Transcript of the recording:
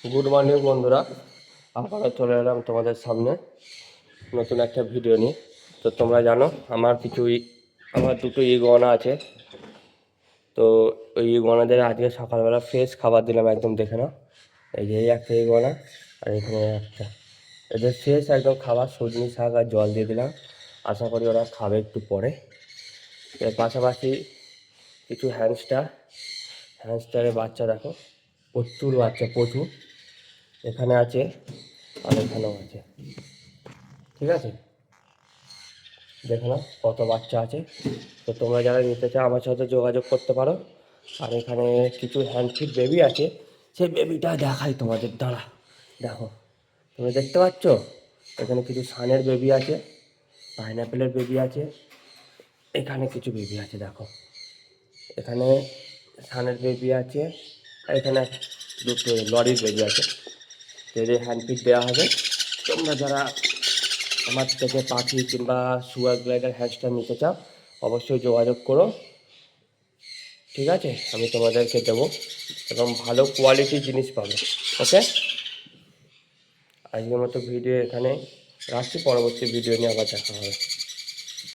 Good morning বন্ধুরা, আবারও চলে এলাম তোমাদের সামনে নতুন একটা ভিডিও নিয়ে। তো তোমরা জানো আমার দুটো ইগুয়ানা আছে। তো ওই ইগুয়ানাদের আজকে সকালবেলা ফ্রেশ খাবার দিলাম, একদম দেখে নাও। এই যে এই একটা ইগুয়ানা আর এখানে একটা, এদের ফ্রেশ একদম খাবার, সজনি শাক আর জল দিয়ে দিলাম। আশা করি ওরা খাবে একটু পরে। এর পাশাপাশি কিছু হ্যামস্টারের বাচ্চা দেখো, প্রচুর বাচ্চা, প্রচুর। এখানে আছে আর এখানেও আছে, ঠিক আছে। দেখো না কত বাচ্চা আছে। তো তোমরা যারা নিতে চাও আমার সাথে যোগাযোগ করতে পারো। আর এখানে কিছু হ্যান্ডফিড বেবি আছে, সেই বেবিটা দেখাই তোমাদের, দ্বারা দেখো। তুমি দেখতে পাচ্ছ এখানে কিছু সানের বেবি আছে, পাইনঅ্যাপেলের বেবি আছে, এখানে কিছু বেবি আছে দেখো। এখানে সানের বেবি আছে, আর এখানে দুটো লরির বেবি আছে। তো এদের হ্যান্ডফিড দেওয়া হবে। তোমরা যারা আমার থেকে পাখি কিংবা সুগার গ্লাইডার হ্যাশটা নিতে চাও অবশ্যই যোগাযোগ করো, ঠিক আছে। আমি তোমাদেরকে দেবো এবং ভালো কোয়ালিটির জিনিস পাবে। ওকে, আজকের মতো ভিডিও এখানে রাখছি, পরবর্তী ভিডিও নিয়ে আবার দেখা হবে।